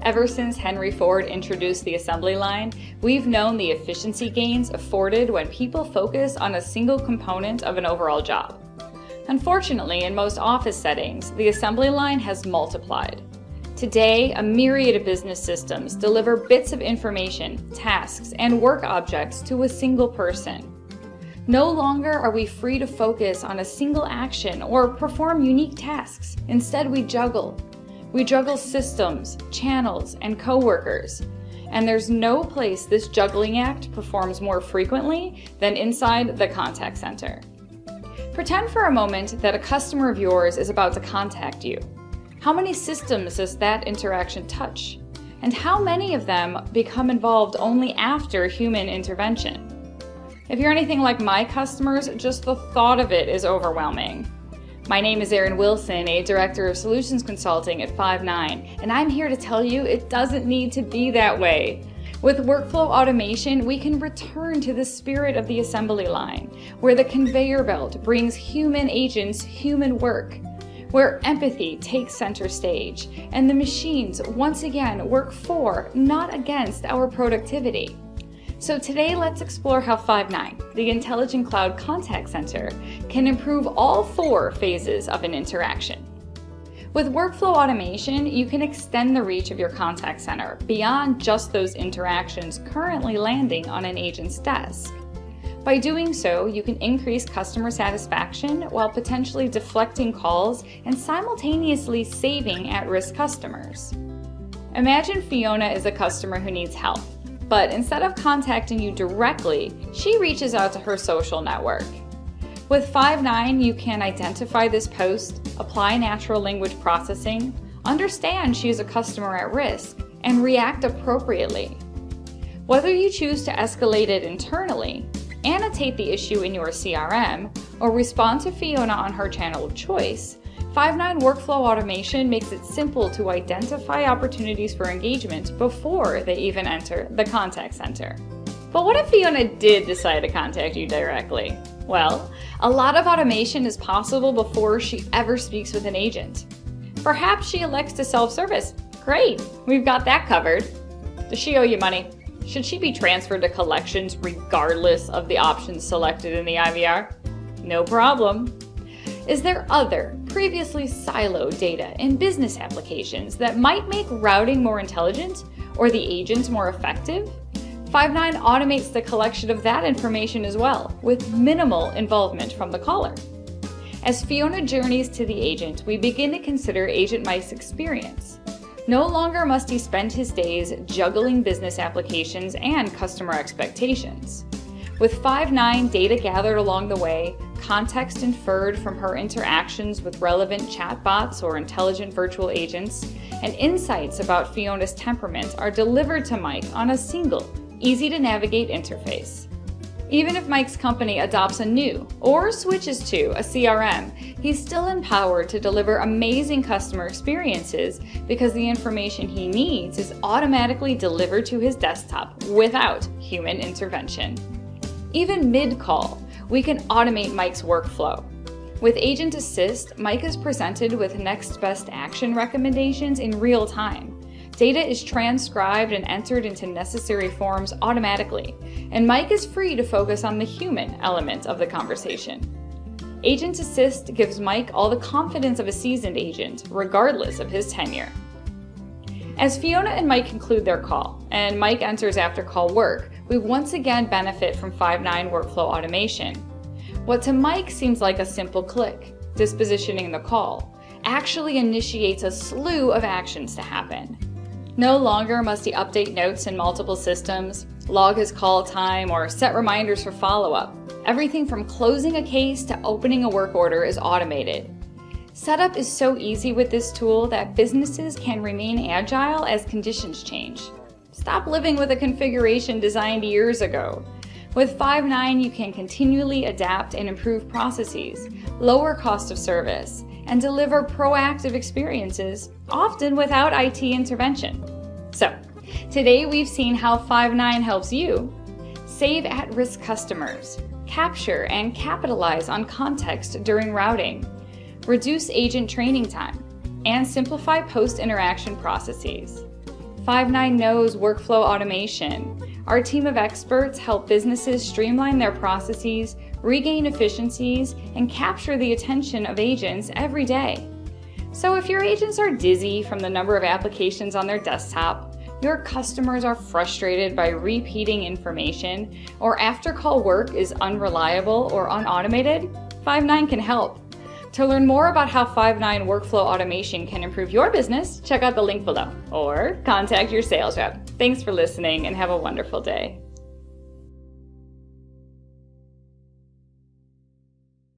Ever since Henry Ford introduced the assembly line, we've known the efficiency gains afforded when people focus on a single component of an overall job. Unfortunately, in most office settings, the assembly line has multiplied. Today, a myriad of business systems deliver bits of information, tasks, and work objects to a single person. No longer are we free to focus on a single action or perform unique tasks. Instead, we juggle. We juggle systems, channels, and coworkers. And there's no place this juggling act performs more frequently than inside the contact center. Pretend for a moment that a customer of yours is about to contact you. How many systems does that interaction touch? And how many of them become involved only after human intervention? If you're anything like my customers, just the thought of it is overwhelming. My name is Erin Wilson, a Director of Solutions Consulting at Five9, and I'm here to tell you it doesn't need to be that way. With workflow automation, we can return to the spirit of the assembly line, where the conveyor belt brings human agents human work, where empathy takes center stage, and the machines once again work for, not against, our productivity. So today, let's explore how Five9, the intelligent cloud contact center, can improve all 4 phases of an interaction. With workflow automation, you can extend the reach of your contact center beyond just those interactions currently landing on an agent's desk. By doing so, you can increase customer satisfaction while potentially deflecting calls and simultaneously saving at-risk customers. Imagine Fiona is a customer who needs help. But instead of contacting you directly, she reaches out to her social network. With Five9, you can identify this post, apply natural language processing, understand she is a customer at risk, and react appropriately. Whether you choose to escalate it internally, annotate the issue in your CRM, or respond to Fiona on her channel of choice, Five9 workflow automation makes it simple to identify opportunities for engagement before they even enter the contact center. But what if Fiona did decide to contact you directly? Well, a lot of automation is possible before she ever speaks with an agent. Perhaps she elects to self-service. Great, we've got that covered. Does she owe you money? Should she be transferred to collections regardless of the options selected in the IVR? No problem. Is there other, previously siloed data in business applications that might make routing more intelligent or the agent more effective? Five9 automates the collection of that information as well, with minimal involvement from the caller. As Fiona journeys to the agent, we begin to consider Agent Mike's experience. No longer must he spend his days juggling business applications and customer expectations. With Five9 data gathered along the way, context inferred from her interactions with relevant chatbots or intelligent virtual agents, and insights about Fiona's temperament are delivered to Mike on a single, easy-to-navigate interface. Even if Mike's company adopts a new or switches to a CRM, he's still empowered to deliver amazing customer experiences because the information he needs is automatically delivered to his desktop without human intervention. Even mid-call, we can automate Mike's workflow. With Agent Assist, Mike is presented with next best action recommendations in real time. Data is transcribed and entered into necessary forms automatically, and Mike is free to focus on the human element of the conversation. Agent Assist gives Mike all the confidence of a seasoned agent, regardless of his tenure. As Fiona and Mike conclude their call, and Mike enters after-call work, we once again benefit from Five9 workflow automation. What to Mike seems like a simple click, dispositioning the call, actually initiates a slew of actions to happen. No longer must he update notes in multiple systems, log his call time, or set reminders for follow-up. Everything from closing a case to opening a work order is automated. Setup is so easy with this tool that businesses can remain agile as conditions change. Stop living with a configuration designed years ago. With Five9, you can continually adapt and improve processes, lower cost of service, and deliver proactive experiences, often without IT intervention. So, today we've seen how Five9 helps you save at-risk customers, capture and capitalize on context during routing, reduce agent training time, and simplify post-interaction processes. Five9 knows workflow automation. Our team of experts help businesses streamline their processes, regain efficiencies, and capture the attention of agents every day. So if your agents are dizzy from the number of applications on their desktop, your customers are frustrated by repeating information, or after-call work is unreliable or unautomated, Five9 can help. To learn more about how Five9 workflow automation can improve your business, check out the link below or contact your sales rep. Thanks for listening and have a wonderful day.